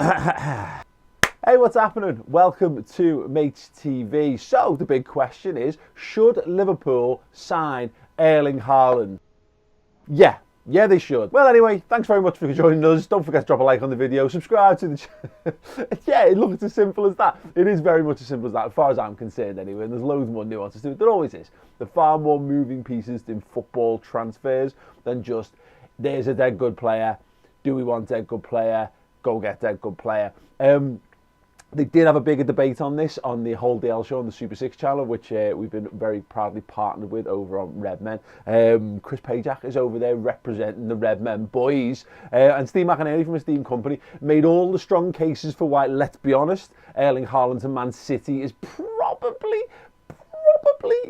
Hey, what's happening? Welcome to Maych TV. So, the big question is, should Liverpool sign Erling Haaland? Yeah, they should. Well, anyway, thanks very much for joining us. Don't forget to drop a like on the video, subscribe to the channel. Yeah, look, it's as simple as that. It is very much as simple as that, as far as I'm concerned anyway, and there's loads more nuances to it. There always is. There are far more moving pieces in football transfers than just, there's a dead good player, do we want a dead good player, go get a dead good player. They did have a bigger debate on this on the Whole DL show on the Super 6 channel, which we've been very proudly partnered with over on Red Men. Chris Pajak is over there representing the Red Men boys. And Steve McInerney from Esteem Company made all the strong cases for why, let's be honest, Erling Haaland to Man City is probably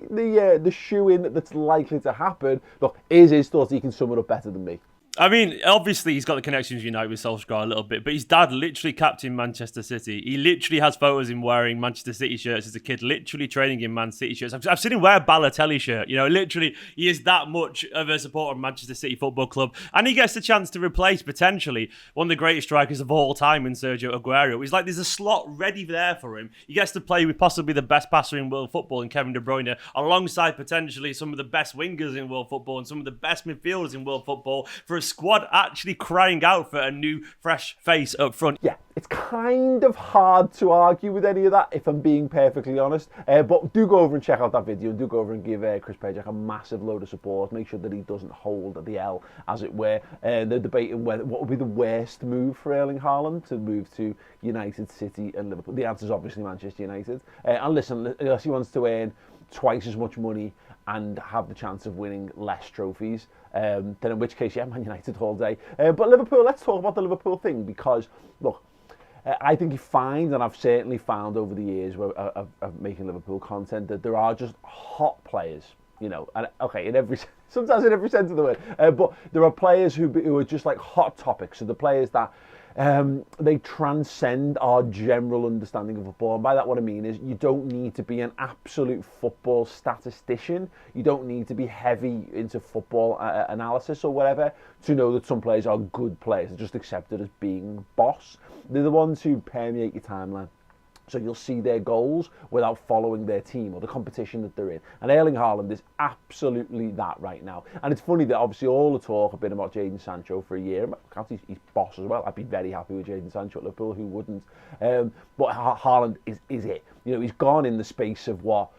the shoe-in that's likely to happen. Look, here's his thoughts. He can sum it up better than me. I mean, obviously he's got the connections with United with Solskjaer a little bit, but his dad literally captained Manchester City. He literally has photos of him wearing Manchester City shirts as a kid, literally training in Man City shirts. I've seen him wear a Balotelli shirt. You know, literally, he is that much of a supporter of Manchester City Football Club. And he gets the chance to replace, potentially, one of the greatest strikers of all time in Sergio Aguero. It's like there's a slot ready there for him. He gets to play with possibly the best passer in world football in Kevin De Bruyne, alongside potentially some of the best wingers in world football and some of the best midfielders in world football, for a squad actually crying out for a new, fresh face up front. Yeah, it's kind of hard to argue with any of that, if I'm being perfectly honest. But do go over and check out that video, and do go over and give Chris Pajak a massive load of support. Make sure that he doesn't hold the L, as it were. They're debating what would be the worst move for Erling Haaland, to move to United, City and Liverpool. The answer is obviously Manchester United. And listen, unless he wants to earn twice as much money and have the chance of winning less trophies, then in which case, yeah, Man United all day. But Liverpool, let's talk about the Liverpool thing, because, look, I think you find, and I've certainly found over the years of making Liverpool content, that there are just hot players, you know, and okay, sometimes in every sense of the word, but there are players who are just like hot topics. So the players that they transcend our general understanding of football. And by that, what I mean is, you don't need to be an absolute football statistician. You don't need to be heavy into football analysis or whatever to know that some players are good players. They're just accepted as being boss. They're the ones who permeate your timeline. So you'll see their goals without following their team or the competition that they're in. And Erling Haaland is absolutely that right now. And it's funny that obviously all the talk have been about Jadon Sancho for a year. He's boss as well. I'd be very happy with Jadon Sancho at Liverpool. Who wouldn't? But Haaland is it. You know, he's gone in the space of what?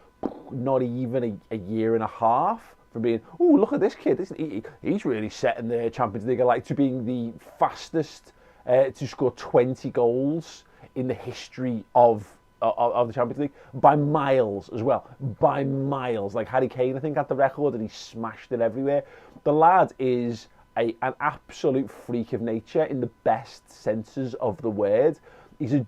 Not even a year and a half. From being, oh, look at this kid. He's really setting the Champions League alight, to being the fastest to score 20 goals in the history of the Champions League, by miles as well, by miles. Like Harry Kane, I think, had the record, and he smashed it everywhere. The lad is an absolute freak of nature in the best senses of the word. I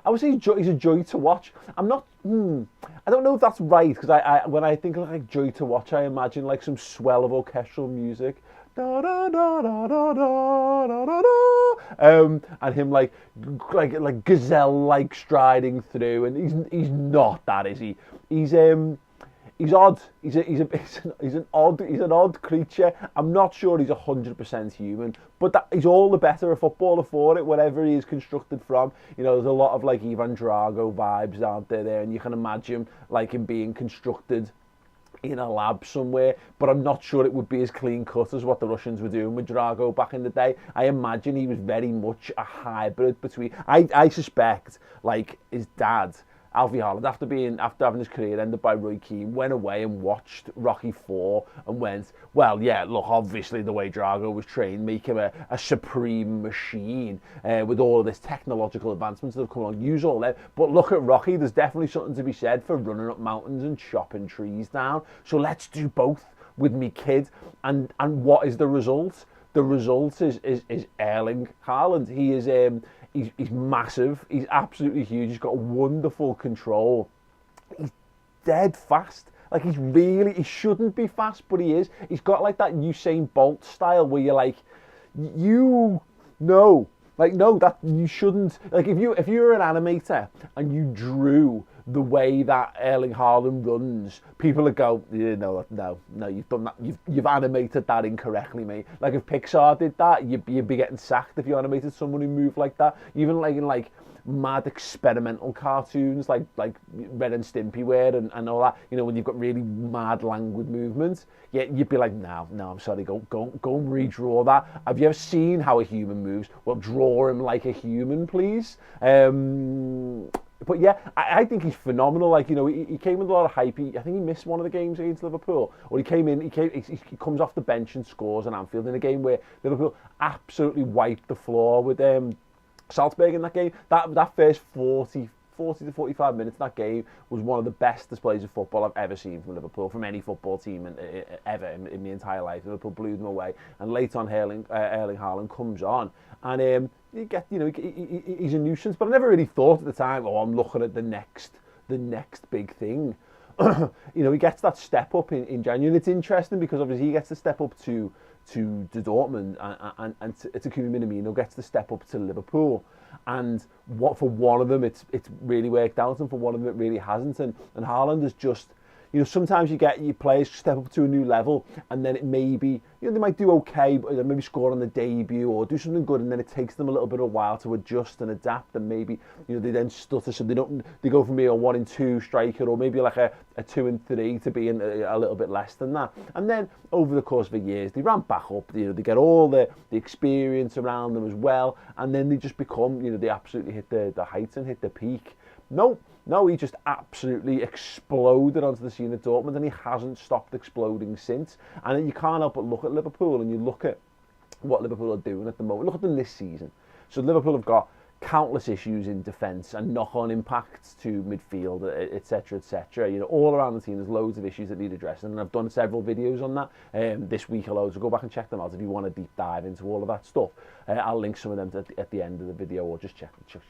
would say he's a joy to watch. I don't know if that's right, because when I think of like joy to watch, I imagine like some swell of orchestral music. Da, da, da, da, da, da, da, da, da. And him like gazelle-like striding through, and he's not that, is he? He's odd. He's an odd creature. I'm not sure he's 100% human, but he's all the better a footballer for it, whatever he is constructed from. You know, there's a lot of like Ivan Drago vibes, aren't there? And you can imagine like him being constructed in a lab somewhere, but I'm not sure it would be as clean cut as what the Russians were doing with Drago back in the day. I imagine he was very much a hybrid between, I suspect, like his dad, Alfie Haaland, after having his career ended by Roy Keane, went away and watched Rocky IV and went, well, yeah, look, obviously the way Drago was trained, make him a supreme machine with all of this technological advancements that have come along, use all that. But look at Rocky, there's definitely something to be said for running up mountains and chopping trees down. So let's do both with me kid. And what is the result? The result is Erling Haaland. He is he's massive. He's absolutely huge. He's got wonderful control. He's dead fast. Like he shouldn't be fast, but he is. He's got like that Usain Bolt style where you're like, no, that you shouldn't. Like if you were an animator and you drew the way that Erling Haaland runs, people would go, no, you've done that, you've animated that incorrectly, mate. Like if Pixar did that, you'd be getting sacked if you animated someone who moved like that. Even like in like mad experimental cartoons like Ren and Stimpy were and all that, when you've got really mad languid movements, yeah, you'd be like, no, I'm sorry, go and redraw that. Have you ever seen how a human moves? Well, draw him like a human, please. But yeah, I think he's phenomenal. Like, he came with a lot of hype. I think he missed one of the games against Liverpool. Or he comes off the bench and scores on Anfield in a game where Liverpool absolutely wiped the floor with Salzburg in that game. That first 40 to 45 minutes of that game was one of the best displays of football I've ever seen from Liverpool, from any football team ever in my entire life. Liverpool blew them away. And late on, Erling Haaland comes on. And you get, he's a nuisance. But I never really thought at the time, I'm looking at the next big thing. He gets that step up in January. And it's interesting because obviously he gets the step up to Dortmund, and to Minamino gets the step up to Liverpool. And for one of them it's really worked out, and for one of them it really hasn't. And Haaland is just, sometimes you get your players step up to a new level, and then it may be, they might do okay, but maybe score on the debut or do something good, and then it takes them a little bit of a while to adjust and adapt, and maybe they then stutter, so they go from being a 1-2 striker, or maybe like a 2-3 to being a little bit less than that. And then over the course of the years, they ramp back up. They get all the experience around them as well, and then they just become, they absolutely hit the heights and hit the peak. No, he just absolutely exploded onto the scene at Dortmund, and he hasn't stopped exploding since. And you can't help but look at Liverpool, and you look at what Liverpool are doing at the moment. Look at them this season. So Liverpool have got countless issues in defence and knock-on impacts to midfield, etc., etc. All around the team, there's loads of issues that need addressing, and I've done several videos on that this week alone, so go back and check them out if you want a deep dive into all of that stuff. I'll link some of them at the end of the video, or just check the channel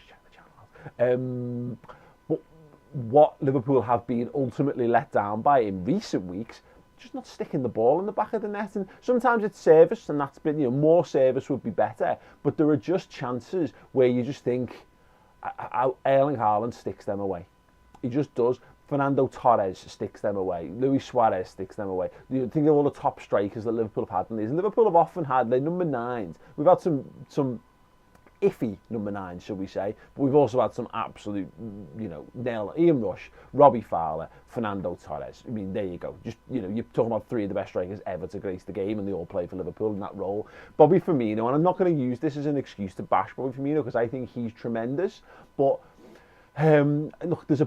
out. But what Liverpool have been ultimately let down by in recent weeks, just not sticking the ball in the back of the net. And sometimes it's service, and that's been, more service would be better. But there are just chances where you just think, Erling Haaland sticks them away. He just does. Fernando Torres sticks them away. Luis Suarez sticks them away. You think of all the top strikers that Liverpool have had in these. And Liverpool have often had their number 9s. We've had some iffy number 9, shall we say, but we've also had some absolute, nail. Ian Rush, Robbie Fowler, Fernando Torres. I mean, there you go. Just, you're talking about 3 of the best strikers ever to grace the game, and they all play for Liverpool in that role. Bobby Firmino, and I'm not going to use this as an excuse to bash Bobby Firmino, because I think he's tremendous, but look, there's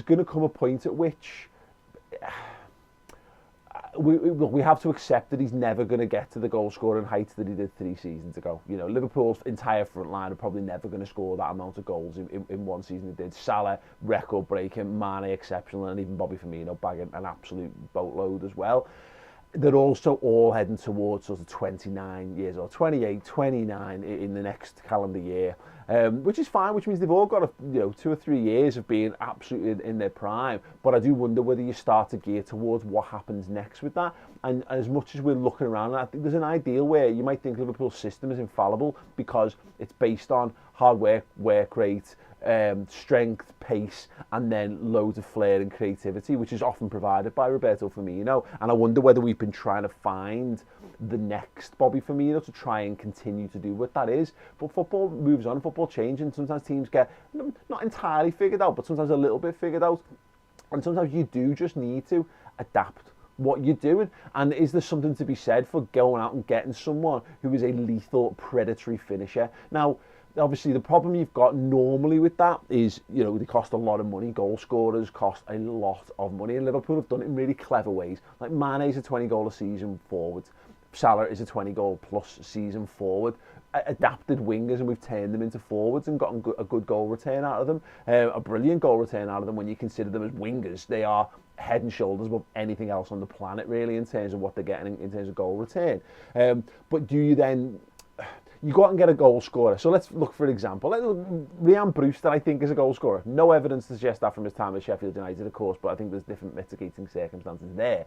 going to come a point at which we have to accept that he's never going to get to the goal scoring heights that he did 3 seasons ago. Liverpool's entire front line are probably never going to score that amount of goals in one season they did. Salah, record breaking, Mané exceptional, and even Bobby Firmino bagging an absolute boatload as well. They're also all heading towards sort of 29 years old, 28, 29 in the next calendar year, which is fine, which means they've all got 2 or 3 years of being absolutely in their prime. But I do wonder whether you start to gear towards what happens next with that. And as much as we're looking around, I think there's an ideal where you might think Liverpool's system is infallible because it's based on hard work rate, strength, pace, and then loads of flair and creativity, which is often provided by Roberto Firmino. And I wonder whether we've been trying to find the next Bobby Firmino to try and continue to do what that is. But football moves on, football changes, and sometimes teams get not entirely figured out, but sometimes a little bit figured out. And sometimes you do just need to adapt what you're doing. And is there something to be said for going out and getting someone who is a lethal, predatory finisher? Now, obviously, the problem you've got normally with that is, they cost a lot of money. Goal scorers cost a lot of money, and Liverpool have done it in really clever ways. Like Mané's a 20-goal a season forward. Salah is a 20-goal plus season forward. Adapted wingers, and we've turned them into forwards and gotten a good goal return out of them. A brilliant goal return out of them when you consider them as wingers. They are head and shoulders above anything else on the planet, really, in terms of what they're getting in terms of goal return. But do you then... you go out and get a goal scorer. So let's look for an example. Ryan Brewster, I think, is a goal scorer. No evidence to suggest that from his time at Sheffield United, of course, but I think there's different mitigating circumstances there.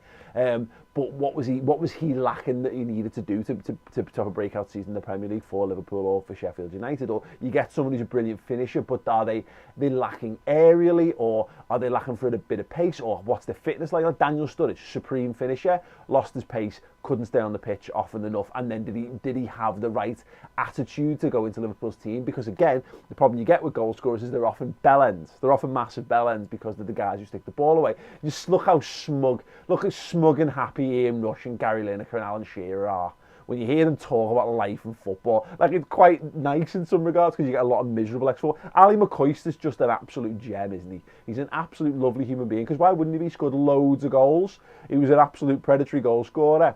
But what was he lacking that he needed to do to have a breakout season in the Premier League for Liverpool or for Sheffield United? Or you get someone who's a brilliant finisher, but are they lacking aerially, or are they lacking for a bit of pace, or what's their fitness like? Like Daniel Sturridge, supreme finisher, lost his pace, couldn't stay on the pitch often enough, and then did he have the right attitude to go into Liverpool's team? Because again, the problem you get with goal scorers is they're often bell ends. They're often massive bell ends because they're the guys who stick the ball away. Just look how smug and happy Ian Rush and Gary Lineker and Alan Shearer are when you hear them talk about life and football. Like, it's quite nice in some regards because you get a lot of miserable extra. Ali McCoist is just an absolute gem, isn't he? He's an absolute lovely human being, because why wouldn't he be? He scored loads of goals. He was an absolute predatory goal scorer.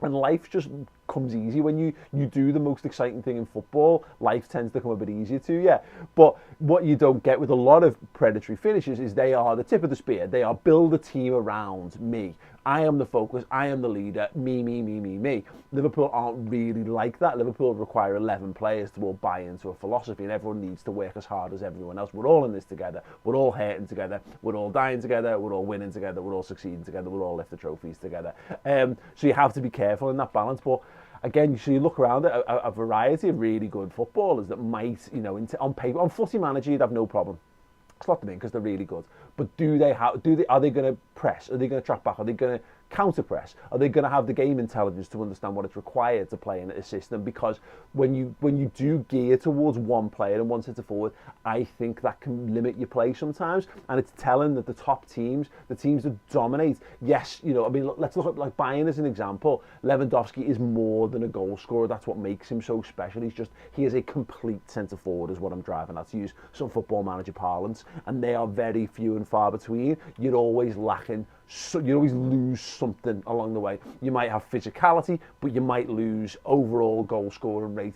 And life just comes easy when you do the most exciting thing in football. Life tends to come a bit easier to you. But what you don't get with a lot of predatory finishes is they are the tip of the spear. They are build a team around me. I am the focus. I am the leader. Me. Liverpool aren't really like that. Liverpool require 11 players to all buy into a philosophy, and everyone needs to work as hard as everyone else. We're all in this together. We're all hurting together. We're all dying together. We're all winning together. We're all succeeding together. We'll all lift the trophies together. So you have to be careful in that balance. But again, so you look around at a variety of really good footballers that might, on paper, on Footy Manager, you'd have no problem. Slot them in because they're really good. But are they going to press? Are they going to track back? Are they going to counter press? Are they going to have the game intelligence to understand what it's required to play in a system? Because when you do gear towards one player and one centre forward, I think that can limit your play sometimes. And it's telling that the top teams, the teams that dominate, yes, let's look at like Bayern as an example. Lewandowski is more than a goal scorer. That's what makes him so special. He is a complete centre forward, is what I'm driving at, to use some Football Manager parlance. And they are very few and far between. You're always lacking. So you always lose something along the way. You might have physicality, but you might lose overall goal scoring rate.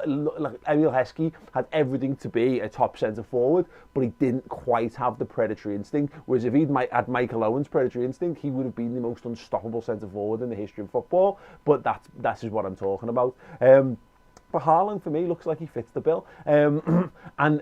Like Emil Heskey had everything to be a top centre forward, but he didn't quite have the predatory instinct. Whereas if he'd had Michael Owen's predatory instinct, he would have been the most unstoppable centre forward in the history of football. But that's just what I'm talking about. But Haaland, for me, looks like he fits the bill. And,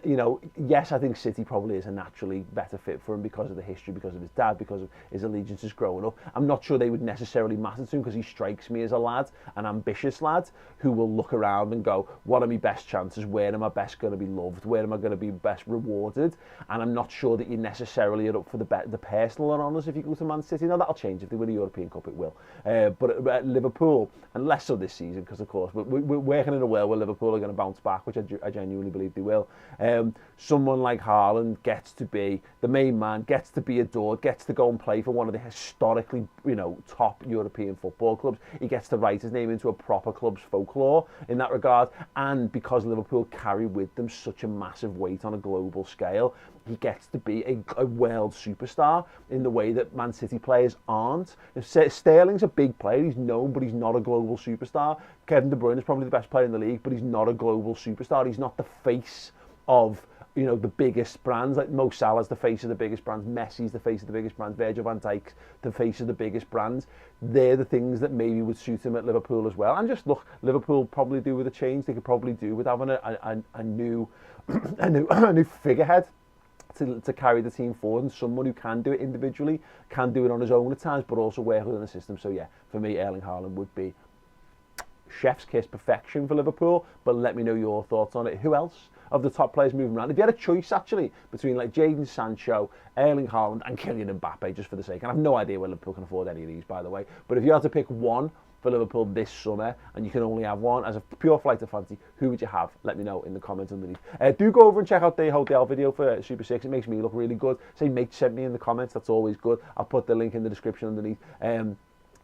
yes, I think City probably is a naturally better fit for him because of the history, because of his dad, because of his allegiances growing up. I'm not sure they would necessarily matter to him because he strikes me as a lad, an ambitious lad, who will look around and go, what are my best chances? Where am I best going to be loved? Where am I going to be best rewarded? And I'm not sure that you necessarily are up for the personal honours if you go to Man City. Now, that'll change. If they win a European Cup, it will. But at Liverpool, and less so this season, because, of course, we're working in a world where Liverpool are going to bounce back, which I genuinely believe they will. Someone like Haaland gets to be the main man, gets to be adored, gets to go and play for one of the historically, top European football clubs. He gets to write his name into a proper club's folklore in that regard. And because Liverpool carry with them such a massive weight on a global scale, he gets to be a world superstar in the way that Man City players aren't. Sterling's a big player, he's known, but he's not a global superstar. Kevin De Bruyne is probably the best player in the league, but he's not a global superstar. He's not the face of the biggest brands. Like Mo Salah's the face of the biggest brands, Messi's the face of the biggest brands, Virgil van Dijk's the face of the biggest brands. They're the things that maybe would suit him at Liverpool as well. And just look, Liverpool probably do with a change. They could probably do with having a new a new figurehead to carry the team forward, and someone who can do it individually, can do it on his own at times, but also work within the system. So yeah, for me, Erling Haaland would be chef's kiss perfection for Liverpool. But let me know your thoughts on it. Who else of the top players moving around? If you had a choice actually between like Jadon Sancho, Erling Haaland and Kylian Mbappe, just for the sake, and I have no idea whether Liverpool can afford any of these, by the way, but if you had to pick one for Liverpool this summer, and you can only have one as a pure flight of fancy, who would you have? Let me know in the comments underneath. Do go over and check out the hotel video for Super 6. It makes me look really good. Say Maych sent me in the comments. That's always good. I'll put the link in the description underneath.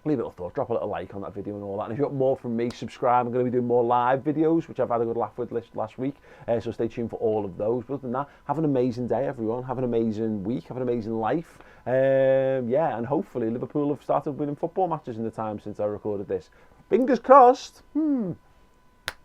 Leave a little thought, drop a little like on that video and all that. And if you want more from me, subscribe. I'm going to be doing more live videos, which I've had a good laugh with last week. So stay tuned for all of those. But other than that, have an amazing day, everyone. Have an amazing week. Have an amazing life. Yeah, and hopefully Liverpool have started winning football matches in the time since I recorded this. Fingers crossed.